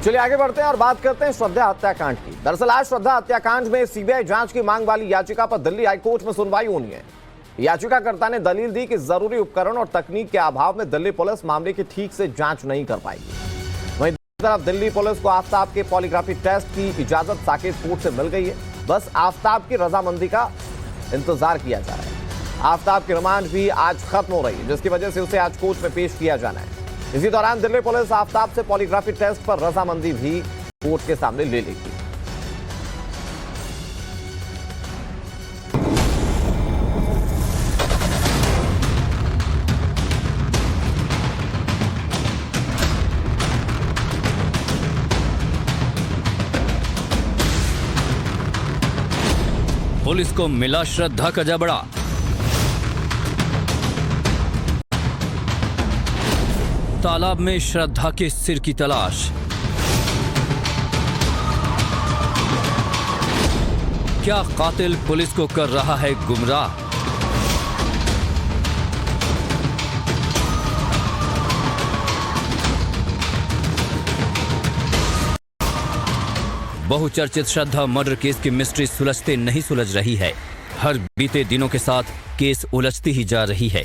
चलिए आगे बढ़ते हैं और बात करते हैं श्रद्धा हत्याकांड की। दरअसल आज श्रद्धा हत्याकांड में सीबीआई जांच की मांग वाली याचिका पर दिल्ली हाईकोर्ट में सुनवाई होनी है। याचिकाकर्ता ने दलील दी कि जरूरी उपकरण और तकनीक के अभाव में दिल्ली पुलिस मामले की ठीक से जांच नहीं कर पाएगी। वहीं दूसरी तरफ दिल्ली पुलिस को आफ्ताब के पॉलीग्राफी टेस्ट की इजाजत साकेत कोर्ट से मिल गई है। बस आफ्ताब की रजामंदी का इंतजार किया जा रहा है। आफ्ताब की रिमांड भी आज खत्म हो रही है, जिसकी वजह से उसे आज कोर्ट में पेश किया जाना है। इसी दौरान दिल्ली पुलिस आफ्ताब से पॉलीग्राफी टेस्ट पर रजामंदी भी कोर्ट के सामने ले लेगी। पुलिस को मिला श्रद्धा का जबड़ा। तालाब में श्रद्धा के सिर की तलाश। क्या कातिल पुलिस को कर रहा है गुमराह? बहुचर्चित श्रद्धा मर्डर केस की मिस्ट्री सुलझते नहीं सुलझ रही है। हर बीते दिनों के साथ केस उलझती ही जा रही है।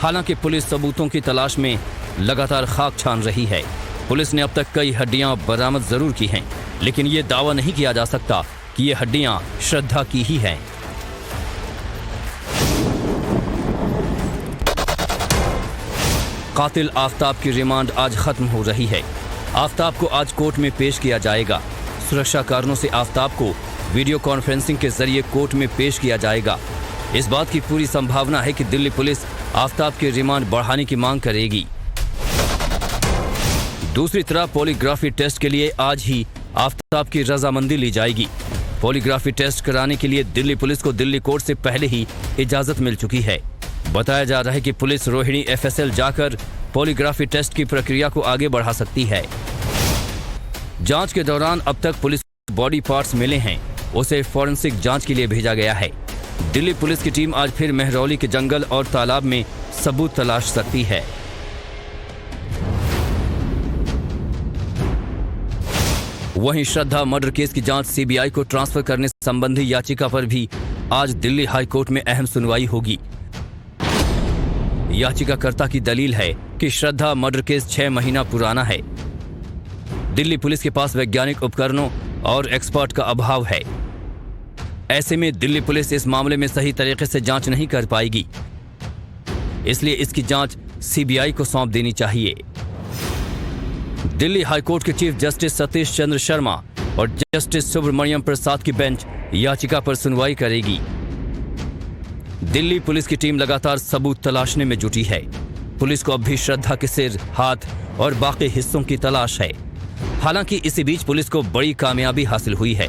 हालांकि पुलिस सबूतों की तलाश में लगातार खाक छान रही है। पुलिस ने अब तक कई हड्डियां बरामद जरूर की हैं, लेकिन ये दावा नहीं किया जा सकता कि ये हड्डियां श्रद्धा की ही हैं। कातिल आफ्ताब की रिमांड आज खत्म हो रही है। आफ्ताब को आज कोर्ट में पेश किया जाएगा। सुरक्षा कारणों से आफ्ताब को वीडियो कॉन्फ्रेंसिंग के जरिए कोर्ट में पेश किया जाएगा। इस बात की पूरी संभावना है कि दिल्ली पुलिस आफ्ताब की रिमांड बढ़ाने की मांग करेगी। दूसरी तरफ पॉलीग्राफी टेस्ट के लिए आज ही आफ्ताब की रजामंदी ली जाएगी। पॉलीग्राफी टेस्ट कराने के लिए दिल्ली पुलिस को दिल्ली कोर्ट से पहले ही इजाजत मिल चुकी है। बताया जा रहा है कि पुलिस रोहिणी एफएसएल जाकर पॉलीग्राफी टेस्ट की प्रक्रिया को आगे बढ़ा सकती है। जांच के दौरान अब तक पुलिस बॉडी पार्ट्स मिले हैं, उसे फॉरेंसिक जांच के लिए भेजा गया है। दिल्ली पुलिस की टीम आज फिर मेहरौली के जंगल और तालाब में सबूत तलाश सकती है। वहीं श्रद्धा मर्डर केस की जांच सीबीआई को ट्रांसफर करने संबंधी याचिका पर भी आज दिल्ली हाई कोर्ट में अहम सुनवाई होगी। याचिकाकर्ता की दलील है कि श्रद्धा मर्डर केस 6 महीना पुराना है। दिल्ली पुलिस के पास वैज्ञानिक उपकरणों और एक्सपर्ट का अभाव है। ऐसे में दिल्ली पुलिस इस मामले में सही तरीके से जांच नहीं कर पाएगी, इसलिए इसकी जांच सीबीआई को सौंप देनी चाहिए। दिल्ली हाईकोर्ट के चीफ जस्टिस सतीश चंद्र शर्मा और जस्टिस सुब्रमण्यम प्रसाद की बेंच याचिका पर सुनवाई करेगी। दिल्ली पुलिस की टीम लगातार सबूत तलाशने में जुटी है। पुलिस को अब भी श्रद्धा के सिर, हाथ और बाकी हिस्सों की तलाश है। हालांकि इसी बीच पुलिस को बड़ी कामयाबी हासिल हुई है।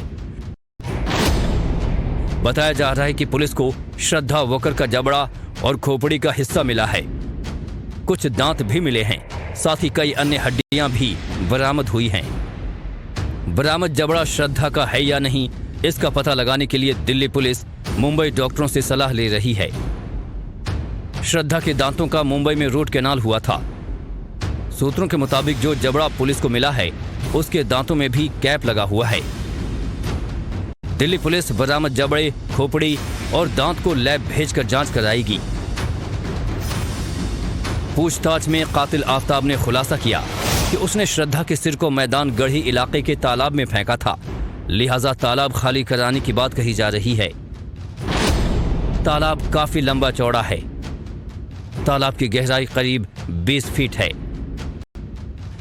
बताया जा रहा है कि पुलिस को श्रद्धा वॉकर का जबड़ा और खोपड़ी का हिस्सा मिला है। कुछ दांत भी मिले हैं, साथ ही कई अन्य हड्डियां भी बरामद हुई हैं। बरामद जबड़ा श्रद्धा का है या नहीं, इसका पता लगाने के लिए दिल्ली पुलिस मुंबई डॉक्टरों से सलाह ले रही है। श्रद्धा के दांतों का मुंबई में रूट कैनाल हुआ था। सूत्रों के मुताबिक जो जबड़ा पुलिस को मिला है, उसके दांतों में भी कैप लगा हुआ है। दिल्ली पुलिस बरामद जबड़े, खोपड़ी और दांत को लैब भेजकर जांच कराएगी। पूछताछ में कातिल आफ्ताब ने खुलासा किया कि उसने श्रद्धा के सिर को मैदान गढ़ी इलाके के तालाब में फेंका था, लिहाजा तालाब खाली कराने की बात कही जा रही है। तालाब काफी लंबा चौड़ा है। तालाब की गहराई करीब 20 फीट है।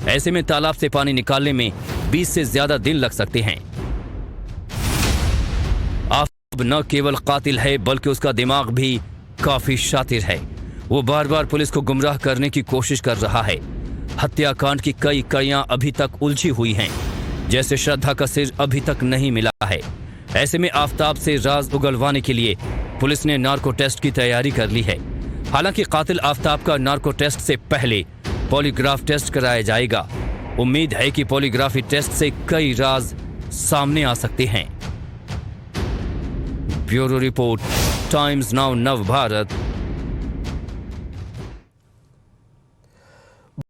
ऐसे में तालाब से पानी निकालने में 20 से ज्यादा दिन लग सकते हैं। आफ्ताब न केवल कातिल है, बल्कि उसका दिमाग भी काफी शातिर है। वो बार बार पुलिस को गुमराह करने की कोशिश कर रहा है। हत्याकांड की कई कड़ियां अभी तक उलझी हुई हैं, जैसे श्रद्धा का सिर अभी तक नहीं मिला है। ऐसे में आफ्ताब से राज उगलवाने के लिए पुलिस ने नार्को टेस्ट की तैयारी कर ली है। हालांकि कातिल आफ्ताब का नार्को टेस्ट से पहले पॉलीग्राफ टेस्ट कराया जाएगा। उम्मीद है कि पॉलीग्राफी टेस्ट से कई राज सामने आ सकते हैं। ब्यूरो रिपोर्ट, टाइम्स नाउ नव भारत।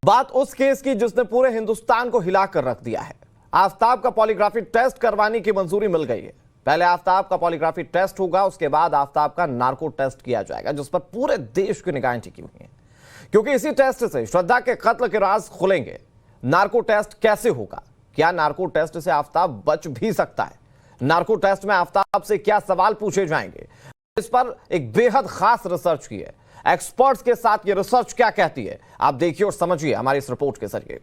बात उस केस की जिसने पूरे हिंदुस्तान को हिलाकर रख दिया है। आफ्ताब का पॉलीग्राफी टेस्ट करवाने की मंजूरी मिल गई है। पहले आफ्ताब का पॉलीग्राफी टेस्ट होगा, उसके बाद आफ्ताब का नार्को टेस्ट किया जाएगा, जिस पर पूरे देश की निगाहें टिकी हुई हैं, क्योंकि इसी टेस्ट से श्रद्धा के कत्ल के राज खुलेंगे। नार्को टेस्ट कैसे होगा? क्या नार्को टेस्ट से आफ्ताब बच भी सकता है? नार्को टेस्ट में आफ्ताब से क्या सवाल पूछे जाएंगे? इस पर एक बेहद खास रिसर्च की है। एक्सपर्ट्स के साथ ये रिसर्च क्या कहती है, आप देखिए और समझिए हमारी इस रिपोर्ट के जरिए।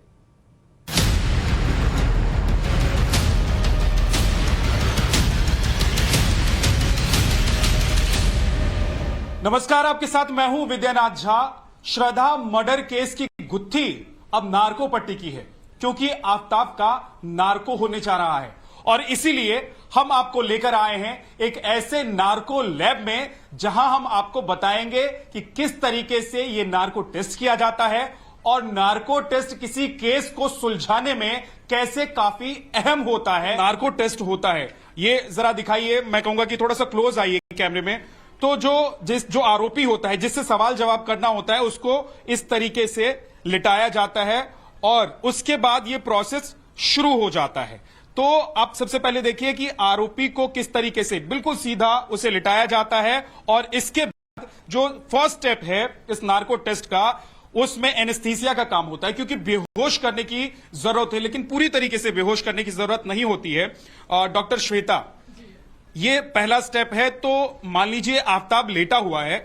नमस्कार, आपके साथ मैं हूं विद्यानाथ झा। श्रद्धा मर्डर केस की गुत्थी अब नार्को पट्टी की है, क्योंकि आफ्ताब का नार्को होने जा रहा है और इसीलिए हम आपको लेकर आए हैं एक ऐसे नार्को लैब में जहां हम आपको बताएंगे कि किस तरीके से यह नार्को टेस्ट किया जाता है और नार्को टेस्ट किसी केस को सुलझाने में कैसे काफी अहम होता है। नार्को टेस्ट होता है, ये जरा दिखाइए, मैं कहूंगा कि थोड़ा सा क्लोज आइए कैमरे में। तो जो आरोपी होता है, जिससे सवाल जवाब करना होता है, उसको इस तरीके से लिटाया जाता है और उसके बाद ये प्रोसेस शुरू हो जाता है। तो आप सबसे पहले देखिए कि आरोपी को किस तरीके से बिल्कुल सीधा उसे लिटाया जाता है और इसके बाद जो फर्स्ट स्टेप है इस नार्को टेस्ट का, उसमें एनेस्थीसिया का काम होता है, क्योंकि बेहोश करने की जरूरत है, लेकिन पूरी तरीके से बेहोश करने की जरूरत नहीं होती है। डॉक्टर श्वेता, ये पहला स्टेप है। तो मान लीजिए आफ्ताब लेटा हुआ है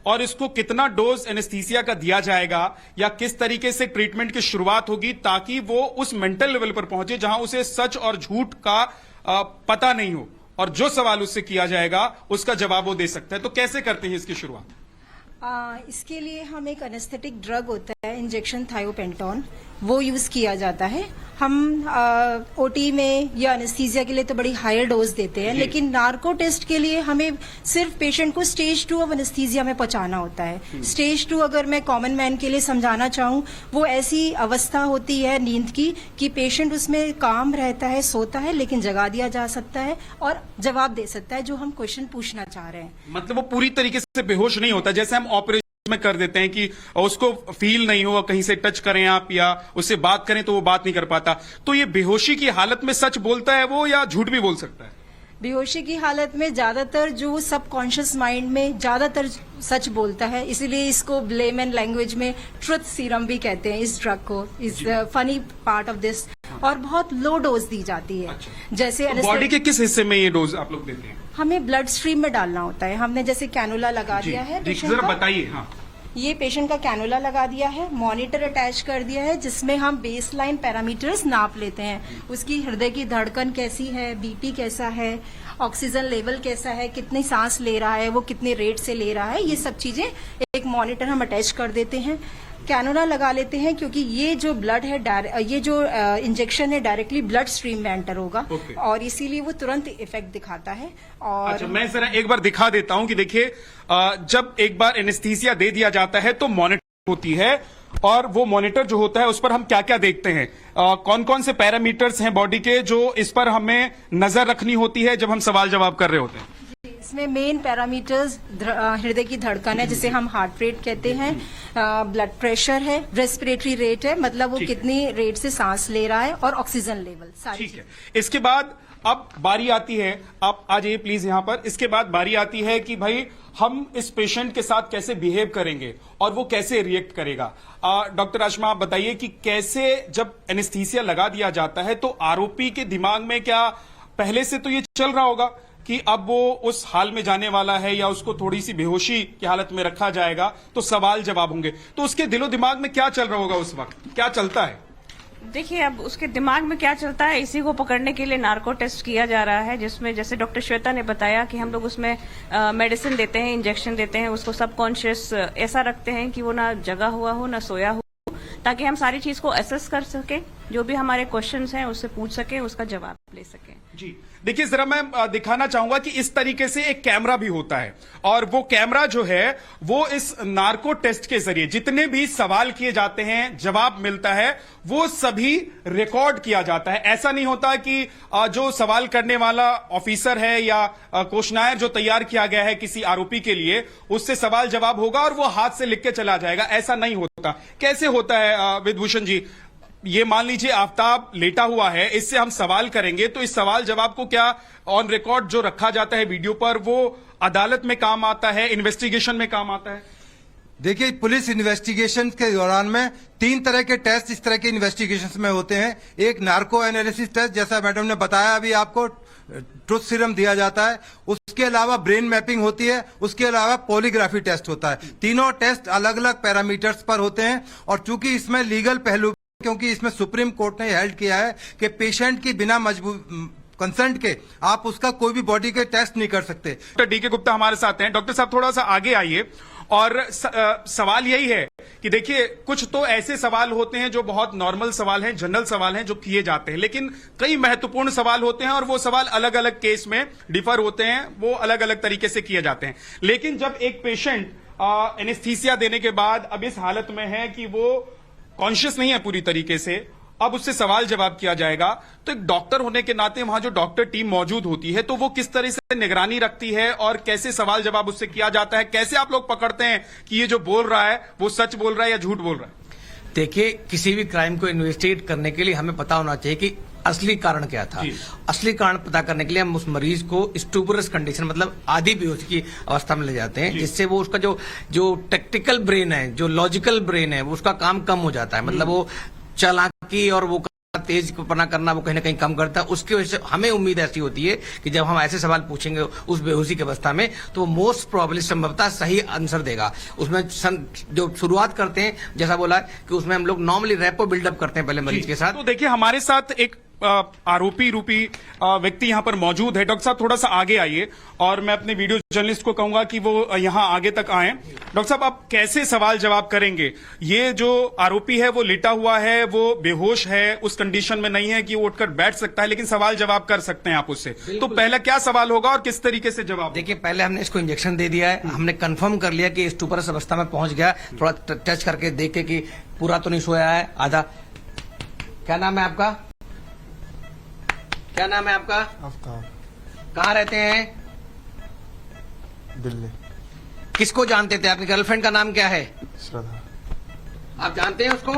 और इसको कितना डोज एनेस्थीसिया का दिया जाएगा या किस तरीके से ट्रीटमेंट की शुरुआत होगी ताकि वो उस मेंटल लेवल पर पहुंचे जहां उसे सच और झूठ का पता नहीं हो और जो सवाल उससे किया जाएगा उसका जवाब वो दे सकता है। तो कैसे करते हैं इसकी शुरुआत? इसके लिए हम एक एनेस्थेटिक ड्रग होता है, इंजेक्शन थायोपेंटॉन, वो यूज किया जाता है। हम ओटी में या एनेस्थीसिया के लिए तो बड़ी हायर डोज देते हैं, लेकिन नार्को टेस्ट के लिए हमें सिर्फ पेशेंट को स्टेज 2 ऑफ एनेस्थीसिया में पहुंचाना होता है। स्टेज 2 अगर मैं कॉमन मैन के लिए समझाना चाहूँ, वो ऐसी अवस्था होती है नींद की कि पेशेंट उसमें काम रहता है, सोता है, लेकिन जगा दिया जा सकता है और जवाब दे सकता है जो हम क्वेश्चन पूछना चाह रहे हैं। मतलब वो पूरी तरीके से बेहोश नहीं होता, जैसे हम ऑपरेशन में कर देते हैं कि उसको फील नहीं हो, कहीं से टच करें आप या उससे बात करें तो वो बात नहीं कर पाता। तो ये बेहोशी की हालत में सच बोलता है वो या झूठ भी बोल सकता है? बेहोशी की हालत में ज्यादातर जो सबकॉन्शियस माइंड में ज्यादातर सच बोलता है, इसीलिए इसको लेमन लैंग्वेज में ट्रुथ सीरम भी कहते हैं इस ड्रग को। Is funny part of this. और बहुत लो डोज दी जाती है। अच्छा। जैसे तो बॉडी के किस हिस्से में ये डोज आप लोग देते हैं? हमें ब्लड स्ट्रीम में डालना होता है। हमने जैसे कैनुला लगा दिया है पेशेंट जरा का। बताइए। हाँ, ये पेशेंट का कैनुला लगा दिया है, मॉनिटर अटैच कर दिया है जिसमें हम बेसलाइन पैरामीटर्स नाप लेते हैं। उसकी हृदय की धड़कन कैसी है, बीपी कैसा है, ऑक्सीजन लेवल कैसा है, कितनी सांस ले रहा है, वो कितने रेट से ले रहा है, ये सब चीजें एक मॉनिटर हम अटैच कर देते हैं। कैनुला लगा लेते हैं क्योंकि ये जो ब्लड है, ये जो इंजेक्शन है डायरेक्टली ब्लड स्ट्रीम में एंटर होगा और इसीलिए वो तुरंत इफेक्ट दिखाता है। और अच्छा, मैं जरा एक बार दिखा देता हूं कि देखिए, जब एक बार एनेस्थीसिया दे दिया जाता है तो मॉनिटर होती है और वो मॉनिटर जो होता है उस पर हम क्या क्या देखते हैं, कौन कौन से पैरामीटर्स हैं बॉडी के जो इस पर हमें नजर रखनी होती है जब हम सवाल जवाब कर रहे होते हैं? इसमें मेन पैरामीटर्स हृदय की धड़कन है जिसे हम हार्ट रेट कहते हैं, ब्लड प्रेशर है, रेस्पिरेटरी रेट है, मतलब वो कितनी रेट से सांस ले रहा है, और ऑक्सीजन लेवल सारी। ठीक है। इसके बाद अब बारी आती है, आप आ जाइए प्लीज यहां पर। इसके बाद बारी आती है कि भाई हम इस पेशेंट के साथ कैसे बिहेव करेंगे और वो कैसे रिएक्ट करेगा। डॉक्टर आशमा, आप बताइए कि कैसे जब एनेस्थीसिया लगा दिया जाता है तो आरोपी के दिमाग में क्या पहले से तो ये चल रहा होगा कि अब वो उस हाल में जाने वाला है या उसको थोड़ी सी बेहोशी की हालत में रखा जाएगा तो सवाल जवाब होंगे, तो उसके दिलो दिमाग में क्या चल रहा होगा उस वक्त, क्या चलता है? देखिए, अब उसके दिमाग में क्या चलता है इसी को पकड़ने के लिए नार्को टेस्ट किया जा रहा है, जिसमें जैसे डॉक्टर श्वेता ने बताया कि हम लोग उसमें मेडिसिन देते हैं, इंजेक्शन देते हैं, उसको सबकॉन्शियस ऐसा रखते हैं कि वो ना जगा हुआ हो ना सोया हो, ताकि हम सारी चीज को असेस कर सके, जो भी हमारे क्वेश्चंस हैं उससे पूछ सके, उसका जवाब ले सके। जी देखिए, जरा मैं दिखाना चाहूंगा कि इस तरीके से एक कैमरा भी होता है और वो कैमरा जो है वो इस नार्को टेस्ट के जरिए जितने भी सवाल किए जाते हैं, जवाब मिलता है, वो सभी रिकॉर्ड किया जाता है। ऐसा नहीं होता कि जो सवाल करने वाला ऑफिसर है या क्वेश्चनायर जो तैयार किया गया है किसी आरोपी के लिए, उससे सवाल जवाब होगा और वो हाथ से लिख के चला जाएगा, ऐसा नहीं होता। कैसे होता है विधभूषण जी? ये मान लीजिए आफ्ताब लेटा हुआ है, इससे हम सवाल करेंगे तो इस सवाल जवाब को क्या ऑन रिकॉर्ड जो रखा जाता है वीडियो पर वो अदालत में काम आता है, इन्वेस्टिगेशन में काम आता है? देखिए, पुलिस इन्वेस्टिगेशन के दौरान में 3 तरह के टेस्ट इस तरह के इन्वेस्टिगेशन में होते हैं। एक नार्को एनालिसिस टेस्ट, जैसा मैडम ने बताया अभी आपको, ट्रुथ सीरम दिया जाता है। उसके अलावा ब्रेन मैपिंग होती है, उसके अलावा पॉलीग्राफी टेस्ट होता है। तीनों टेस्ट अलग अलग पैरामीटर्स पर होते हैं। और चूंकि इसमें लीगल पहलू, क्योंकि इसमें सुप्रीम कोर्ट ने हेल्ड किया है कि पेशेंट की बिना कंसेंट के आप उसका कोई भी बॉडी के टेस्ट नहीं कर सकते। डॉक्टर डी के गुप्ता हमारे साथ हैं। डॉक्टर साहब थोड़ा सा आगे आइए। और सवाल यही है कि देखिए, कुछ तो ऐसे सवाल होते हैं जो बहुत नॉर्मल सवाल हैं, जनरल सवाल हैं जो किए जाते हैं, लेकिन कई महत्वपूर्ण सवाल होते हैं और वो सवाल अलग अलग केस में डिफर होते हैं, वो अलग अलग तरीके से किए जाते हैं। लेकिन जब एक पेशेंट एनेस्थीसिया देने के बाद अब इस हालत में है कि वो कॉन्शियस नहीं है पूरी तरीके से, अब उससे सवाल जवाब किया जाएगा, तो एक डॉक्टर होने के नाते वहां जो डॉक्टर टीम मौजूद होती है तो वो किस तरह से निगरानी रखती है और कैसे सवाल जवाब उससे किया जाता है? कैसे आप लोग पकड़ते हैं कि ये जो बोल रहा है वो सच बोल रहा है या झूठ बोल रहा है? देखिए, किसी भी क्राइम को इन्वेस्टिगेट करने के लिए हमें पता होना चाहिए कि असली कारण क्या था। असली कारण पता करने के लिए हम उस मरीज को स्टूबरस कंडीशन, मतलब आधी बेहोशी की अवस्था में ले जाते हैं, जिससे वो उसका जो टेक्टिकल ब्रेन है, जो लॉजिकल ब्रेन है, वो उसका काम कम हो जाता है। मतलब वो चालाकी और वो तेज पना करना वो कहीं ना कहीं कम करता है। उसकी वजह से हमें उम्मीद ऐसी होती है कि जब हम ऐसे सवाल पूछेंगे उस बेहोशी की अवस्था में, तो वो मोस्ट प्रोबेबली संभवतः सही आंसर देगा। उसमें जो शुरुआत करते हैं, जैसा बोला कि उसमें हम लोग नॉर्मली रैपो बिल्डअप करते हैं पहले मरीज के साथ। तो देखिए, हमारे साथ एक आरोपी रूपी व्यक्ति यहां पर मौजूद है। डॉक्टर साहब थोड़ा सा आगे आइए और मैं अपने वीडियो जर्नलिस्ट को कहूंगा कि वो यहां आगे तक आए। डॉक्टर साहब, आप कैसे सवाल जवाब करेंगे? ये जो आरोपी है वो लेटा हुआ है, वो बेहोश है, उस कंडीशन में नहीं है कि वो उठकर बैठ सकता है, लेकिन सवाल जवाब कर सकते हैं आप उससे। तो पहला क्या सवाल होगा और किस तरीके से जवाब? देखिए, पहले हमने इसको इंजेक्शन दे दिया है, हमने कंफर्म कर लिया कि स्टूपरस अवस्था में पहुंच गया। थोड़ा टच करके देखे कि पूरा तो नहीं सोया है, आधा। क्या नाम है आपका? क्या नाम है आपका? आफ्ताब। कहाँ रहते हैं? दिल्ली। किसको जानते थे? आपकी गर्लफ्रेंड का नाम क्या है? श्रद्धा। आप जानते हैं उसको?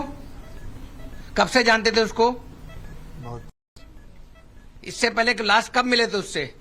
कब से जानते थे उसको? बहुत। इससे पहले लास्ट कब मिले थे उससे?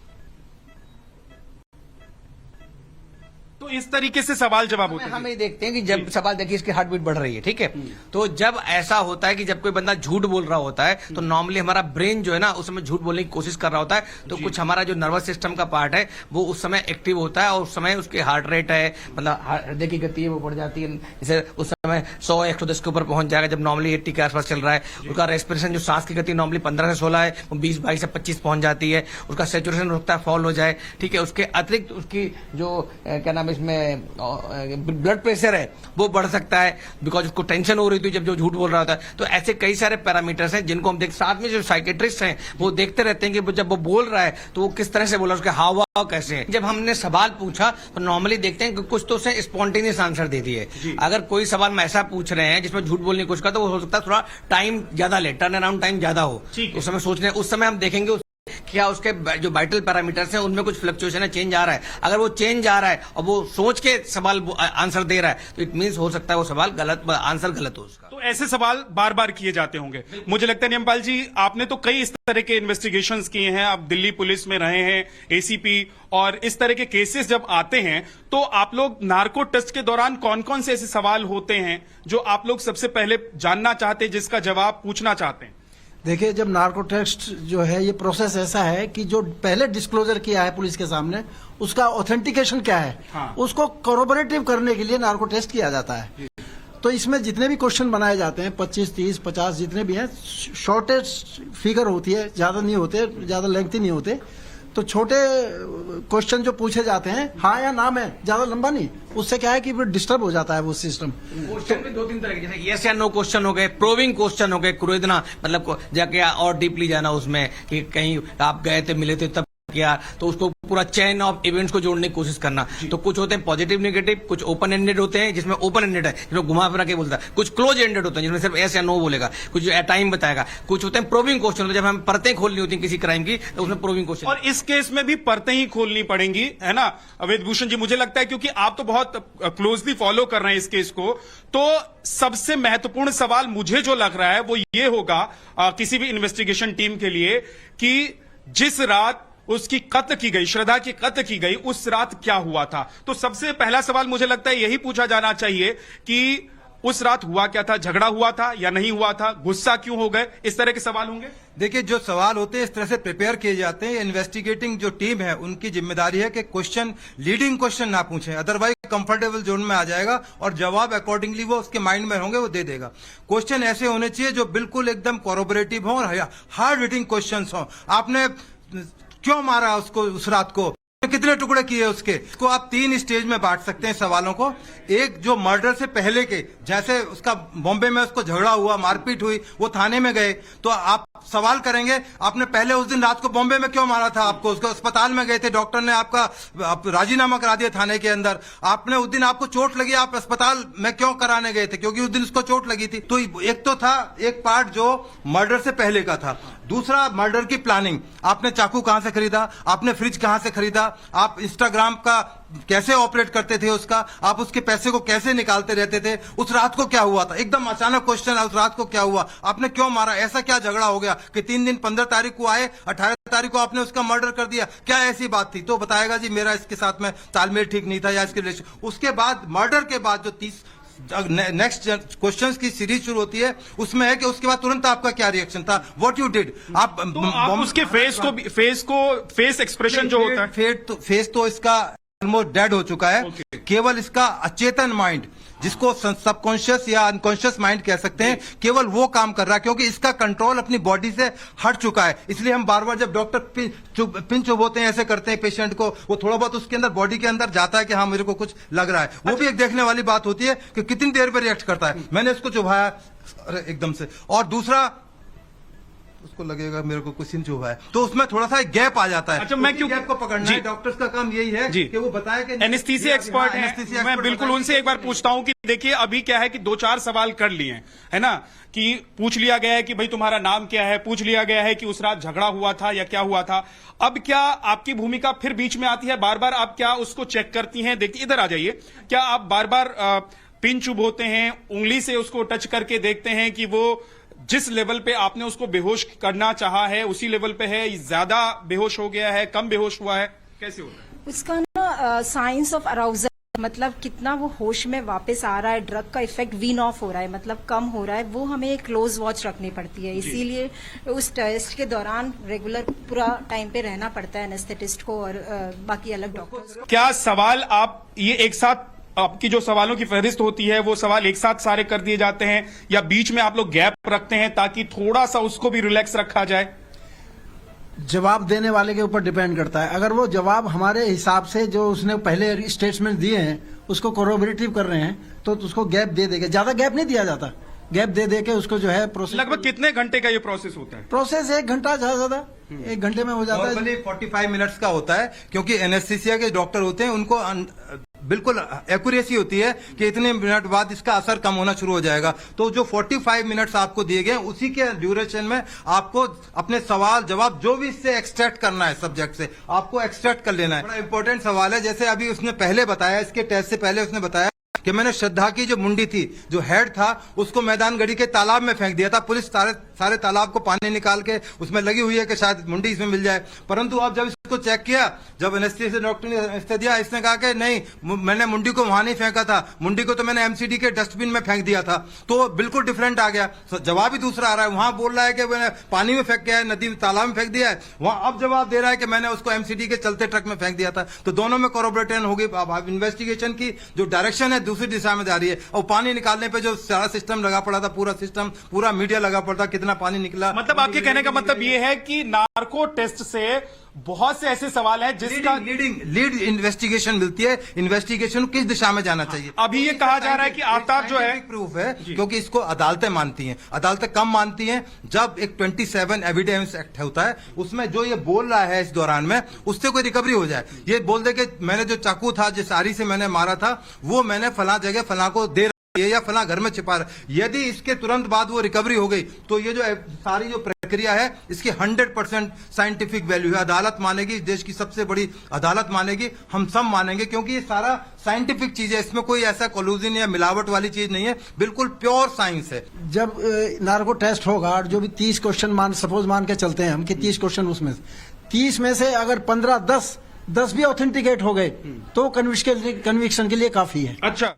तो इस तरीके से सवाल जवाब होते हैं। हम ये देखते हैं कि जब सवाल, देखिए इसकी हार्ट बीट बढ़ रही है, ठीक है, तो जब ऐसा होता है कि जब कोई बंदा झूठ बोल रहा होता है तो नॉर्मली हमारा ब्रेन जो है ना, उस समय झूठ बोलने की कोशिश कर रहा होता है, तो कुछ हमारा जो नर्वस सिस्टम का पार्ट है वो उस समय एक्टिव होता है और उस समय उसकी हार्ट रेट है, मतलब हृदय की गति है वो बढ़ जाती है। जैसे उस समय 100-110 के ऊपर पहुंच जाएगा, जब नॉर्मली 80 के आसपास चल रहा है। उसका रेस्पिरेशन, जो सांस की गति नॉर्मली 15 से 16 है, वो 20-22 से 25 पहुंच जाती है। उसका सेचुरेशन हो सकता है फॉल हो जाए, ठीक है। उसके अतिरिक्त उसकी जो क्या नाम है, इसमें ब्लड प्रेशर है वो बढ़ सकता है, बिकॉज उसको टेंशन हो रही थी जब जो झूठ बोल रहा होता है। तो ऐसे कई सारे पैरामीटर्स हैं जिनको हम साथ में जो साइकेट्रिस्ट हैं वो देखते रहते हैं कि जब वो बोल रहा है तो वो किस तरह से बोल रहा है, उसके हाव भाव कैसे हैं। जब हमने सवाल पूछा तो नॉर्मली देखते हैं कि कुछ तो उसे स्पॉन्टेनियस आंसर दे दिए। अगर कोई सवाल में ऐसा पूछ रहे हैं जिसमें झूठ बोलने की कोशिश करता, तो वो हो सकता है थोड़ा टाइम ज्यादा ले, टर्न अराउंड टाइम ज्यादा हो। उस समय सोचने, उस समय हम देखेंगे क्या उसके जो वाइटल पैरामीटर्स हैं उनमें कुछ फ्लक्चुएशन है, चेंज आ रहा है। अगर वो चेंज आ रहा है और वो सोच के सवाल आंसर दे रहा है तो इट मींस हो सकता है वो सवाल गलत, आंसर गलत हो उसका। तो ऐसे सवाल बार बार किए जाते होंगे। मुझे लगता है नियमपाल जी, आपने तो कई इस तरह के इन्वेस्टिगेशंस किए हैं, आप दिल्ली पुलिस में रहे हैं, एसीपी, और इस तरह के केसेस जब आते हैं तो आप लोग नार्को टेस्ट के दौरान कौन कौन से ऐसे सवाल होते हैं जो आप लोग सबसे पहले जानना चाहते हैं, जिसका जवाब पूछना चाहते हैं? देखिए, जब नार्को टेस्ट जो है, ये प्रोसेस ऐसा है कि जो पहले डिस्क्लोजर किया है पुलिस के सामने, उसका ऑथेंटिकेशन क्या है, उसको कोरोबोरेटिव करने के लिए नार्को टेस्ट किया जाता है। तो इसमें जितने भी क्वेश्चन बनाए जाते हैं, 25, 30, 50 जितने भी हैं, शॉर्टेस्ट फिगर होती है, ज्यादा नहीं होते, ज्यादा लेंथी नहीं होते। तो छोटे क्वेश्चन जो पूछे जाते हैं, हाँ या ना में, ज्यादा लंबा नहीं, उससे क्या है कि डिस्टर्ब हो जाता है वो सिस्टम। क्वेश्चन भी 2-3 तरह के, जैसे यस या नो क्वेश्चन हो गए, प्रोविंग क्वेश्चन हो गए, क्रोदना, मतलब जाके और डीपली जाना उसमें कि कहीं आप गए थे, मिले थे, तब किया, तो उसको पूरा चेन ऑफ इवेंट्स को जोड़ने की कोशिश करना। तो कुछ होते हैं पॉजिटिव नेगेटिव, कुछ ओपन एंडेड होते हैं जिसमें ओपन एंडेड है, जिसमें घुमा फिरा के बोलता है, कुछ क्लोज एंडेड होते हैं जिसमें सिर्फ यस या नो बोलेगा, कुछ टाइम बताएगा, कुछ होते हैं प्रोबिंग क्वेश्चन होते हैं, जब हम परतें खोलनी होती हैं किसी क्राइम की तो उसमें प्रोबिंग क्वेश्चन। और इस केस में भी परतें ही खोलनी पड़ेंगी, है ना वेदभूषण जी? मुझे लगता है क्योंकि आप तो बहुत क्लोजली फॉलो कर रहे हैं इस केस को, तो सबसे महत्वपूर्ण सवाल मुझे जो लग रहा है वो ये होगा किसी भी इन्वेस्टिगेशन टीम के लिए कि जिस रात उसकी कत्ल की गई, श्रद्धा की कत्ल की गई, उस रात क्या हुआ था। तो सबसे पहला सवाल मुझे लगता है यही पूछा जाना चाहिए कि उस रात हुआ क्या था, झगड़ा हुआ था या नहीं हुआ था, गुस्सा क्यों हो गए, इस तरह के सवाल होंगे। देखिए, जो सवाल होते हैं इस तरह से प्रिपेयर किए जाते हैं। इन्वेस्टिगेटिंग जो टीम है उनकी जिम्मेदारी है कि क्वेश्चन, लीडिंग क्वेश्चन ना पूछें, अदरवाइज कंफर्टेबल जोन में आ जाएगा और जवाब अकॉर्डिंगली वो उसके माइंड में होंगे, वो दे देगा। क्वेश्चन ऐसे होने चाहिए जो बिल्कुल एकदम कोरोबरेटिव हो और हार्ड हिटिंग क्वेश्चन हो। आपने क्यों मारा उसको उस रात को, कितने टुकड़े किए उसके, इसको आप 3 स्टेज में बांट सकते हैं सवालों को। एक जो मर्डर से पहले के, जैसे उसका बॉम्बे में उसको झगड़ा हुआ, मारपीट हुई, वो थाने में गए, तो आप सवाल करेंगे आपने पहले उस दिन रात को बॉम्बे में क्यों मारा था, आपको उसको अस्पताल में गए थे, डॉक्टर ने आपका राजीनामा करा दिया थाने के अंदर, आपने उस दिन आपको चोट लगी, आप अस्पताल में क्यों कराने गए थे, क्योंकि उस दिन उसको चोट लगी थी। तो एक तो था एक पार्ट जो मर्डर से पहले का था। दूसरा, मर्डर की प्लानिंग, आपने चाकू कहां से खरीदा, आपने फ्रिज कहां से खरीदा, आप इंस्टाग्राम का कैसे ऑपरेट करते थे उसका, आप उसके पैसे को कैसे निकालते रहते थे, उस रात को क्या हुआ था, एकदम अचानक क्वेश्चन है, उस रात को क्या हुआ, आपने क्यों मारा, ऐसा क्या झगड़ा हो गया कि 3 दिन 15 तारीख को आए, 18 तारीख को आपने उसका मर्डर कर दिया, क्या ऐसी बात थी, तो बताएगा जी मेरा इसके साथ में तालमेल ठीक नहीं था या इसके रिलेशन। उसके बाद मर्डर के बाद जो 30 नेक्स्ट क्वेश्चंस की सीरीज शुरू होती है, उसमें है कि उसके बाद तुरंत आपका क्या रिएक्शन था, व्हाट यू डिड। आप उसके फेस एक्सप्रेशन जो होता है, फेस तो इसका ऑलमोस्ट डेड हो चुका है। केवल इसका अचेतन माइंड, जिसको सबकॉन्शियस या अनकॉन्शियस माइंड कह सकते हैं, केवल वो काम कर रहा है, क्योंकि इसका कंट्रोल अपनी बॉडी से हट चुका है। इसलिए हम बार बार जब डॉक्टर पिन चुभोते हैं, ऐसे करते हैं पेशेंट को, वो थोड़ा बहुत उसके अंदर बॉडी के अंदर जाता है कि हाँ मेरे को कुछ लग रहा है। वो भी एक देखने वाली बात होती है कि कितनी देर पर रिएक्ट करता है। मैंने इसको चुभाया एकदम से, और दूसरा उसको लगेगा मेरे को कुछ इंच हुआ है, तो उसमें थोड़ा सा गैप आ जाता है। अच्छा, मैं क्यों गैप को पकड़ना है, डॉक्टर्स का काम यही है कि वो बताए कि एनेस्थीसिया एक्सपर्ट है। मैं बिल्कुल उनसे एक बार पूछता हूं कि देखिए अभी क्या है कि 2-4 सवाल कर लिए है ना, कि पूछ लिया गया है कि भाई तुम्हारा नाम क्या है, पूछ लिया गया है कि उस रात झगड़ा हुआ था या क्या हुआ था। अब क्या आपकी भूमिका फिर बीच में आती है, बार बार आप क्या उसको चेक करती हैं, देखिए इधर आ जाइए, क्या आप बार बार पिन चुभोते हैं, उंगली से उसको टच करके देखते हैं कि वो जिस लेवल पे आपने उसको बेहोश करना चाहा है उसी लेवल पे है, ज्यादा बेहोश हो गया है, कम बेहोश हुआ है, कैसे होता है? उसका ना साइंस ऑफ अराउजल, मतलब कितना वो होश में वापस आ रहा है, ड्रग का इफेक्ट वीन ऑफ हो रहा है, मतलब कम हो रहा है, वो हमें एक क्लोज वॉच रखनी पड़ती है। इसीलिए उस टेस्ट के दौरान रेगुलर पूरा टाइम पे रहना पड़ता है एनेस्थेटिस्ट को और बाकी अलग डॉक्टर्स को। क्या सवाल आप ये एक साथ, आपकी जो सवालों की फहरिस्त होती है वो सवाल एक साथ सारे कर दिए जाते हैं या बीच में आप लोग गैप रखते हैं ताकि थोड़ा सा उसको भी रिलैक्स रखा जाए? जवाब देने वाले के ऊपर डिपेंड करता है। अगर वो जवाब हमारे हिसाब से जो उसने पहले स्टेटमेंट दिए हैं उसको कोरोबरेटिव कर रहे हैं तो उसको गैप दे देगा। ज्यादा गैप नहीं दिया जाता, गैप दे दे के उसको जो है प्रोसेस। लगभग कितने घंटे का ये प्रोसेस होता है? प्रोसेस 1 घंटा, ज्यादा 1 घंटे में हो जाता है। 45 मिनट्स का होता है, क्योंकि एनेस्थीसिया के डॉक्टर होते हैं, उनको बिल्कुल एक्यूरेसी होती है कि इतने मिनट बाद इसका असर कम होना शुरू हो जाएगा। तो जो 45 मिनट्स आपको दिए गए उसी के ड्यूरेशन में आपको अपने सवाल जवाब जो भी इससे एक्सट्रैक्ट करना है सब्जेक्ट से, आपको एक्सट्रैक्ट कर लेना है। बड़ा इंपॉर्टेंट सवाल है, जैसे अभी उसने पहले बताया, इसके टेस्ट से पहले उसने बताया कि मैंने श्रद्धा की जो मुंडी थी, जो हेड था, उसको मैदान गढ़ी के तालाब में फेंक दिया था। पुलिस सारे तालाब को पानी निकाल के उसमें लगी हुई है कि शायद मुंडी इसमें मिल जाए, परंतु अब जब इसको चेक किया, जब एनेस्थीसिया डॉक्टर ने एनेस्थीसिया दिया, इसने कहा कि नहीं, मैंने मुंडी को वहां नहीं फेंका था, मुंडी को तो मैंने एमसीडी के डस्टबिन में फेंक दिया था। तो बिल्कुल डिफरेंट आ गया, जवाब ही दूसरा आ रहा है। वहां बोल रहा है कि मैंने पानी में फेंक किया है, नदी तालाब में फेंक दिया है, वहां अब जवाब दे रहा है कि मैंने उसको एमसीडी के चलते ट्रक में फेंक दिया था। तो दोनों में कोरोबरेशन होगी। अब इन्वेस्टिगेशन की जो डायरेक्शन है दूसरी दिशा में जा रही है, और पानी निकालने पे जो सारा सिस्टम लगा पड़ा था, पूरा सिस्टम, पूरा मीडिया लगा पड़ा था, कितना पानी निकला। मतलब आपके कहने का मतलब ये है कि नार्को टेस्ट से बहुत से ऐसे सवाल हैं जिसका लीड इन्वेस्टिगेशन मिलती है, इन्वेस्टिगेशन किस दिशा में जाना चाहिए। अभी ये कहा जा रहा है कि आफ्ताब जो है प्रूफ है, क्योंकि इसको अदालतें मानती हैं। अदालतें कम मानती हैं जब एक 27 एविडेंस एक्ट होता है, उसमें जो ये बोल रहा है इस दौरान में उससे कोई रिकवरी हो जाए। ये बोल दे कि मैंने जो चाकू था, जिस आरी से मैंने मारा था, वो मैंने फला जगह फला को दे या फला घर में छिपा रहा। यदि इसके तुरंत बाद वो रिकवरी हो गई तो ये जो सारी जो प्रक्रिया है इसकी 100% साइंटिफिक वैल्यू है। अदालत मानेगी, इस देश की सबसे बड़ी अदालत मानेगी, हम सब मानेंगे, क्योंकि ये सारा साइंटिफिक चीज है, इसमें कोई ऐसा कोलूजन या मिलावट वाली चीज नहीं है, बिल्कुल प्योर साइंस है। जब नार्को टेस्ट होगा और जो भी 30 क्वेश्चन सपोज मान के चलते हैं हम कि 30 क्वेश्चन, उसमें 30 में से अगर 15 10 भी ऑथेंटिकेट हो गए तो कन्विक्शन के लिए काफी है। अच्छा।